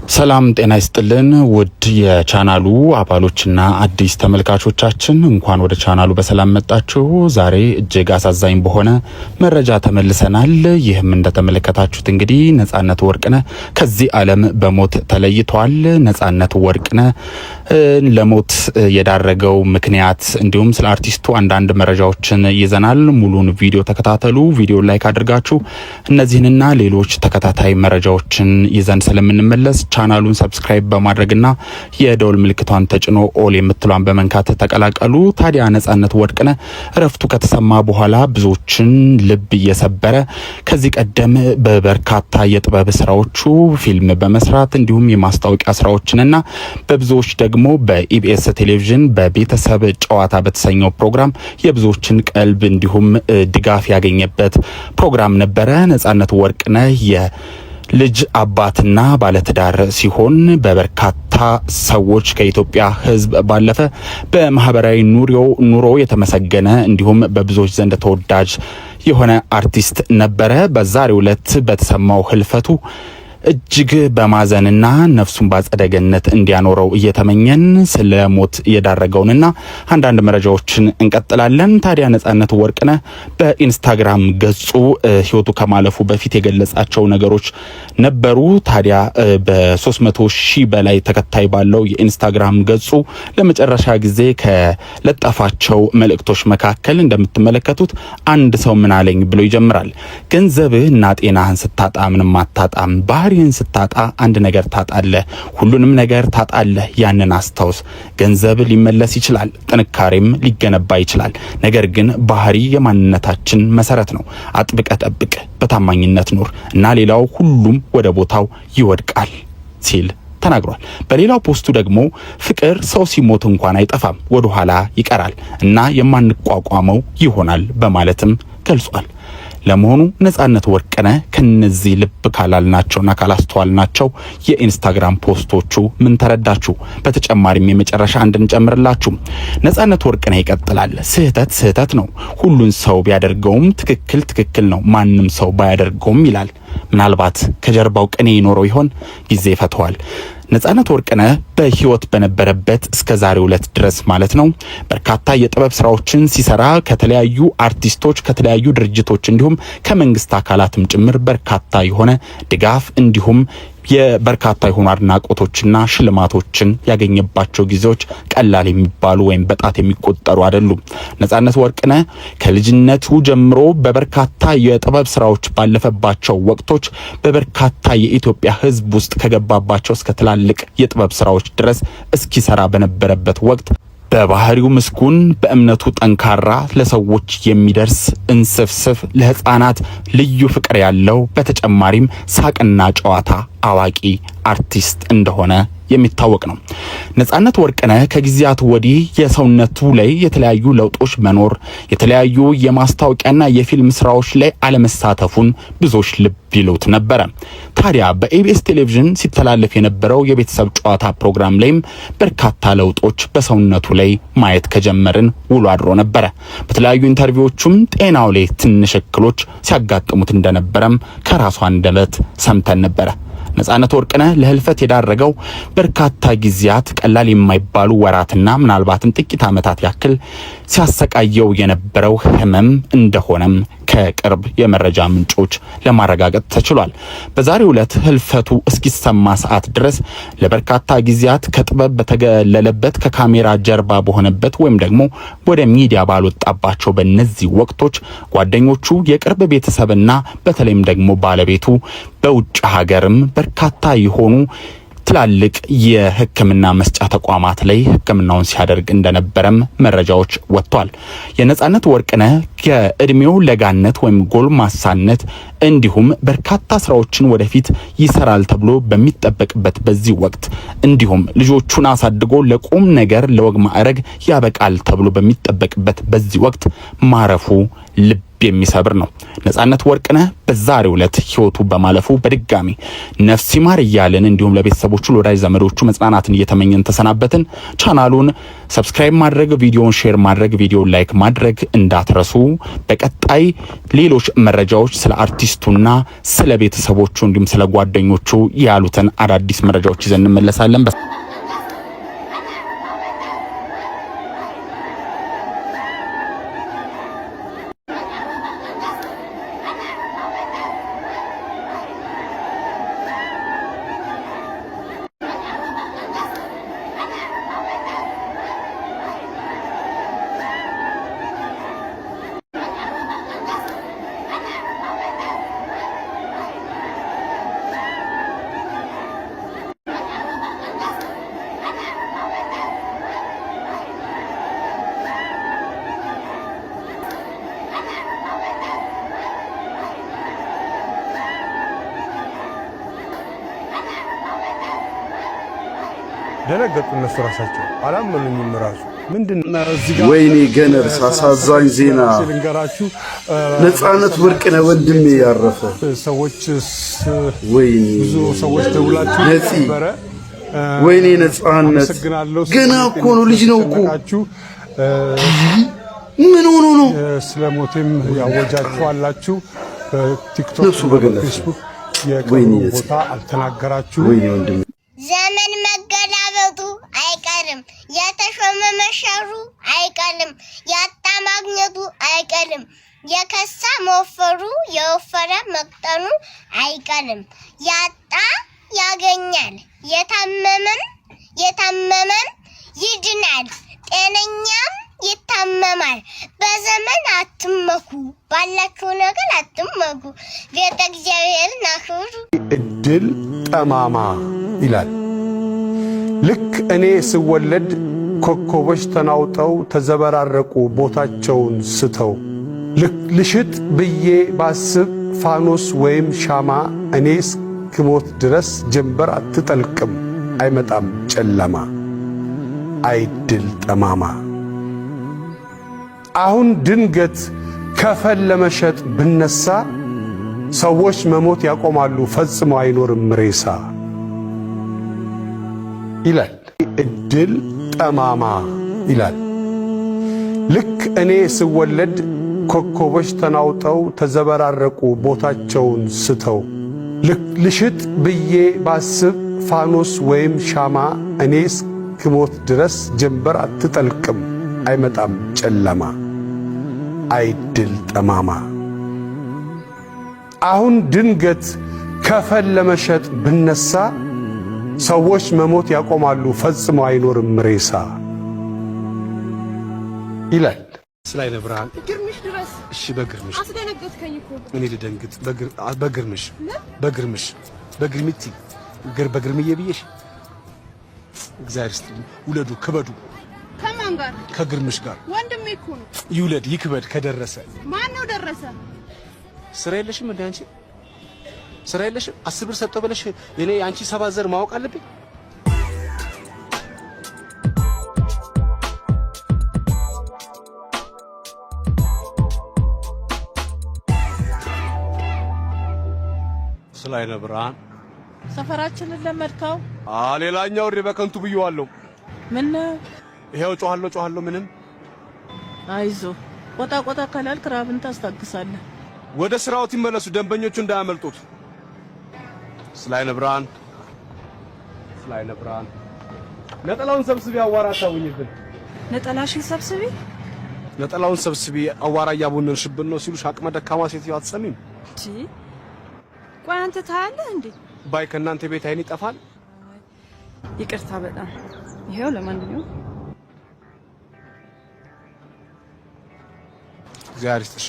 ሰላም ጤና ይስጥልን ውድ የቻናሉ አባሎችና አዲስ ተመልካቾቻችን እንኳን ወደ ቻናሉ በሰላም መጣችሁ። ዛሬ እጅግ አሳዛኝ በሆነ መረጃ ተመልሰናል። ይህም እንደተመለከታችሁት እንግዲህ ነጻነት ወርቅነህ ከዚህ ዓለም በሞት ተለይቷል። ነጻነት ወርቅነህ ለሞት የዳረገው ምክንያት እንዲሁም ስለ አርቲስቱ አንዳንድ መረጃዎችን ይዘናል። ሙሉን ቪዲዮ ተከታተሉ። ቪዲዮ ላይክ አድርጋችሁ እነዚህንና ሌሎች ተከታታይ መረጃዎችን ይዘን ስለምንመለስ ቻናሉን ሰብስክራይብ በማድረግና የደውል ምልክቷን ተጭኖ ኦል የምትሏን በመንካት ተቀላቀሉ። ታዲያ ነጻነት ወርቅነህ እረፍቱ ከተሰማ በኋላ ብዙዎችን ልብ እየሰበረ ከዚህ ቀደም በበርካታ የጥበብ ስራዎቹ ፊልም በመስራት እንዲሁም የማስታወቂያ ስራዎችንና በብዙዎች ደግሞ በኢቢኤስ ቴሌቪዥን በቤተሰብ ጨዋታ በተሰኘው ፕሮግራም የብዙዎችን ቀልብ እንዲሁም ድጋፍ ያገኘበት ፕሮግራም ነበረ። ነጻነት ወርቅነህ ልጅ አባትና ባለትዳር ሲሆን በበርካታ ሰዎች ከኢትዮጵያ ሕዝብ ባለፈ በማህበራዊ ኑሮ የተመሰገነ እንዲሁም በብዙዎች ዘንድ ተወዳጅ የሆነ አርቲስት ነበረ። በዛሬው ዕለት በተሰማው ህልፈቱ እጅግ በማዘንና ነፍሱን ባጸደ ገነት እንዲያኖረው እየተመኘን ስለ ሞት የዳረገውንና አንዳንድ መረጃዎችን እንቀጥላለን። ታዲያ ነጻነት ወርቅነህ በኢንስታግራም ገጹ ህይወቱ ከማለፉ በፊት የገለጻቸው ነገሮች ነበሩ። ታዲያ በ300,000 በላይ ተከታይ ባለው የኢንስታግራም ገጹ ለመጨረሻ ጊዜ ከለጠፋቸው መልእክቶች መካከል እንደምትመለከቱት አንድ ሰው ምን አለኝ ብሎ ይጀምራል። ገንዘብህና ጤናህን ስታጣ ምንም አታጣም። ባህሪን ስታጣ አንድ ነገር ታጣለህ። ሁሉንም ነገር ታጣለህ። ያንን አስታውስ። ገንዘብ ሊመለስ ይችላል፣ ጥንካሬም ሊገነባ ይችላል። ነገር ግን ባህሪ የማንነታችን መሰረት ነው። አጥብቀ ጠብቅ፣ በታማኝነት ኑር እና ሌላው ሁሉም ወደ ቦታው ይወድቃል ሲል ተናግሯል። በሌላው ፖስቱ ደግሞ ፍቅር ሰው ሲሞት እንኳን አይጠፋም፣ ወደ ኋላ ይቀራል እና የማንቋቋመው ይሆናል በማለትም ገልጿል። ለመሆኑ ነጻነት ወርቅነህ ከነዚህ ልብ ካላልናቸውና ካላስተዋልናቸው የኢንስታግራም ፖስቶቹ ምን ተረዳችሁ? በተጨማሪም የመጨረሻ እንጨምርላችሁ። ነጻነት ወርቅነህ ይቀጥላል። ስህተት ነው። ሁሉን ሰው ቢያደርገውም ትክክል ነው። ማንም ሰው ባያደርገውም ይላል። ምናልባት ከጀርባው ቅኔ ይኖረው ይሆን? ጊዜ ይፈተዋል። ነጻነት ወርቅነህ በህይወት በነበረበት እስከ ዛሬው ዕለት ድረስ ማለት ነው በርካታ የጥበብ ስራዎችን ሲሰራ ከተለያዩ አርቲስቶች ከተለያዩ ድርጅቶች እንዲሁም ከመንግስት አካላትም ጭምር በርካታ የሆነ ድጋፍ እንዲሁም የበርካታ የሆኑ አድናቆቶችና ሽልማቶችን ያገኘባቸው ጊዜዎች ቀላል የሚባሉ ወይም በጣት የሚቆጠሩ አይደሉም። ነጻነት ወርቅነህ ከልጅነቱ ጀምሮ በበርካታ የጥበብ ስራዎች ባለፈባቸው ወቅቶች በበርካታ የኢትዮጵያ ህዝብ ውስጥ ከገባባቸው እስከ ትላልቅ የጥበብ ስራዎች ድረስ እስኪሰራ በነበረበት ወቅት በባህሪው ምስጉን፣ በእምነቱ ጠንካራ፣ ለሰዎች የሚደርስ እንስፍስፍ፣ ለህፃናት ልዩ ፍቅር ያለው በተጨማሪም ሳቅና ጨዋታ አዋቂ አርቲስት እንደሆነ የሚታወቅ ነው። ነጻነት ወርቅነህ ከጊዜያት ወዲህ የሰውነቱ ላይ የተለያዩ ለውጦች መኖር፣ የተለያዩ የማስታወቂያና የፊልም ስራዎች ላይ አለመሳተፉን ብዙዎች ልብ ይሉት ነበረ። ታዲያ በኢቢኤስ ቴሌቪዥን ሲተላለፍ የነበረው የቤተሰብ ጨዋታ ፕሮግራም ላይም በርካታ ለውጦች በሰውነቱ ላይ ማየት ከጀመርን ውሎ አድሮ ነበረ። በተለያዩ ኢንተርቪዎቹም ጤናው ላይ ትንሽ እክሎች ሲያጋጥሙት እንደነበረም ከራሱ አንደበት ሰምተን ነበረ። ነጻነት ወርቅነህ ለህልፈት የዳረገው በርካታ ጊዜያት ቀላል የማይባሉ ወራትና ምናልባትም ጥቂት ዓመታት ያክል ሲያሰቃየው የነበረው ህመም እንደሆነም ከቅርብ የመረጃ ምንጮች ለማረጋገጥ ተችሏል። በዛሬው ዕለት ህልፈቱ እስኪሰማ ሰዓት ድረስ ለበርካታ ጊዜያት ከጥበብ በተገለለበት ከካሜራ ጀርባ በሆነበት ወይም ደግሞ ወደ ሚዲያ ባልወጣባቸው በእነዚህ ወቅቶች ጓደኞቹ፣ የቅርብ ቤተሰብና በተለይም ደግሞ ባለቤቱ በውጭ ሀገርም በርካታ የሆኑ ትላልቅ የሕክምና መስጫ ተቋማት ላይ ሕክምናውን ሲያደርግ እንደነበረም መረጃዎች ወጥቷል። የነጻነት ወርቅነህ ከእድሜው ለጋነት ወይም ጎልማሳነት እንዲሁም በርካታ ስራዎችን ወደፊት ይሰራል ተብሎ በሚጠበቅበት በዚህ ወቅት እንዲሁም ልጆቹን አሳድጎ ለቁም ነገር ለወግ ማዕረግ ያበቃል ተብሎ በሚጠበቅበት በዚህ ወቅት ማረፉ ልብ የሚሰብር ነው። ነጻነት ወርቅነህ በዛሬው ዕለት ህይወቱ በማለፉ በድጋሚ ነፍስ ይማር እያልን እንዲሁም ለቤተሰቦቹ ለወዳጅ ዘመዶቹ መጽናናትን እየተመኘን ተሰናበትን። ቻናሉን ሰብስክራይብ ማድረግ፣ ቪዲዮውን ሼር ማድረግ፣ ቪዲዮውን ላይክ ማድረግ እንዳትረሱ። በቀጣይ ሌሎች መረጃዎች ስለ አርቲስቱና ስለ ቤተሰቦቹ እንዲሁም ስለ ጓደኞቹ ያሉትን አዳዲስ መረጃዎች ይዘን እንመለሳለን። ደነገጡ። እነሱ ራሳቸው አላመኑኝም። ራሱ ምንድነው ወይኔ ገነር ሳሳዛኝ ዜና ነጻነት ወርቅነህ ወንድሜ ያረፈ ሰዎች ወይኔ ብዙ ሰዎች ደውላችሁ ነበረ። ወይኔ ነጻነት ገና እኮ ነው፣ ልጅ ነው እኮ ምን ሆኖ ነው? ስለሞቴም ያወጃችሁ አላችሁ። በቲክቶክ በፌስቡክ የቀኑ ቦታ አልተናገራችሁ። ወይኔ ወንድሜ ዘመን መገላበጡ አይቀርም፣ የተሾመ መሻሩ አይቀርም፣ ያጣ ማግኘቱ አይቀርም፣ የከሳ መወፈሩ የወፈረ መቅጠኑ አይቀርም። ያጣ ያገኛል፣ የታመመም ይድናል፣ ጤነኛም ይታመማል። በዘመን አትመኩ፣ ባላችሁ ነገር አትመኩ፣ ቤተ እግዚአብሔርን አክብሩ። እድል ጠማማ ይላል። ልክ እኔ ስወለድ ኮከቦች ተናውጠው ተዘበራረቁ ቦታቸውን ስተው፣ ልሽጥ ብዬ ባስብ ፋኖስ ወይም ሻማ፣ እኔ እስክሞት ድረስ ጀንበር አትጠልቅም አይመጣም ጨለማ። አይድል ጠማማ። አሁን ድንገት ከፈን ለመሸጥ ብነሳ፣ ሰዎች መሞት ያቆማሉ ፈጽሞ አይኖርም ሬሳ ይላል። እድል ጠማማ ይላል። ልክ እኔ ስወለድ ኮከቦች ተናውጠው ተዘበራረቁ ቦታቸውን ስተው፣ ልሽጥ ብዬ ባስብ ፋኖስ ወይም ሻማ፣ እኔ እስክሞት ድረስ ጀንበር አትጠልቅም አይመጣም ጨለማ። አይድል ጠማማ። አሁን ድንገት ከፈን ለመሸጥ ብነሳ፣ ሰዎች መሞት ያቆማሉ ፈጽሞ አይኖርም ሬሳ ይላል። ስላይነ ብርሃን ግርምሽ ድረስ እሺ፣ በግርምሽ አስደነገጥከኝ እኮ። እኔ ልደንግጥ? በግርምሽ በግርምቲ በግርምዬ ብዬሽ። እግዚአብሔር ይስጥልኝ። ውለዱ ክበዱ። ከማን ጋር? ከግርምሽ ጋር። ወንድሜ እኮ ነው። ይውለድ ይክበድ። ከደረሰ ማን ነው ደረሰ? ስራ የለሽም እንዴ አንቺ? ስራ የለሽም? 10 ብር ሰጠው ብለሽ እኔ አንቺ ሰባት ዘር ማወቅ አለብኝ? ስላይነ ብርሃን ሰፈራችንን ለመድካው። ሌላኛው በከንቱ ብየዋለሁ። ምን ይሄው ጮሃለሁ ምንም። አይዞ ቆጣ ካላልክ ራብን ታስታግሳለህ። ወደ ስራዎት ይመለሱ፣ ደንበኞቹ እንዳያመልጡት። ስላይነ ብርሃን ነጠላውን ሰብስቢ፣ አዋራ አታውኝብን። ነጠላሽን ሰብስቢ፣ ነጠላውን ሰብስቢ፣ አዋራ እያቦነንሽብን ነው ሲሉሽ አቅመ ደካማ ሴትዮ አትሰሚም? እሺ ቆይ አንተ ታያለህ እንዴ? ባይ ከእናንተ ቤት አይን ይጠፋል። ይቅርታ በጣም ይሄው። ለማንኛውም እግዚአብሔር ይስጥሽ።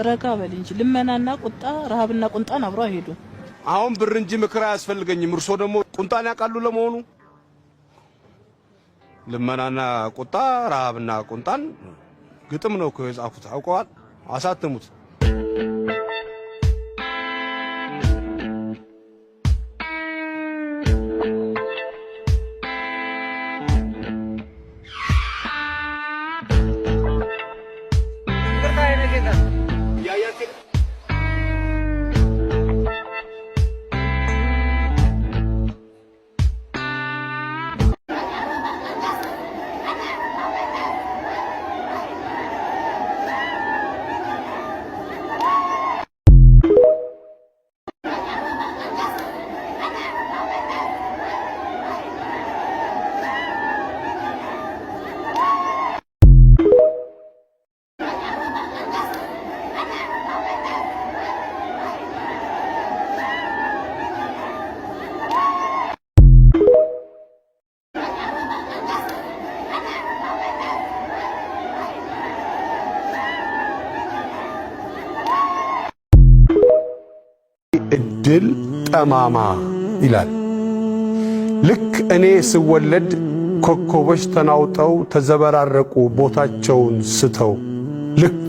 ረጋ በል እንጂ ልመናና ቁጣ፣ ረሃብና ቁንጣን አብሮ አይሄዱም። አሁን ብር እንጂ ምክር አያስፈልገኝም። እርሶ ደግሞ ቁንጣን ያውቃሉ ለመሆኑ? ልመናና ቁጣ፣ ረሃብና ቁንጣን ግጥም ነው እኮ የጻፉት። አውቀዋል፣ አሳተሙት። Bertahan lagi kan? ድል ጠማማ ይላል። ልክ እኔ ስወለድ ኮከቦች ተናውጠው ተዘበራረቁ ቦታቸውን ስተው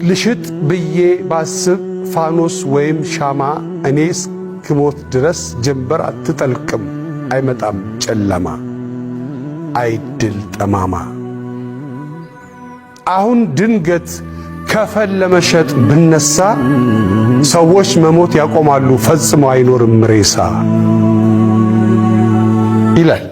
ልሽጥ ብዬ ባስብ ፋኖስ ወይም ሻማ እኔ እስክሞት ድረስ ጀንበር አትጠልቅም አይመጣም ጨለማ አይድል ጠማማ። አሁን ድንገት ከፈል ለመሸጥ ብነሳ ሰዎች መሞት ያቆማሉ ፈጽሞ አይኖርም ሬሳ ይላል።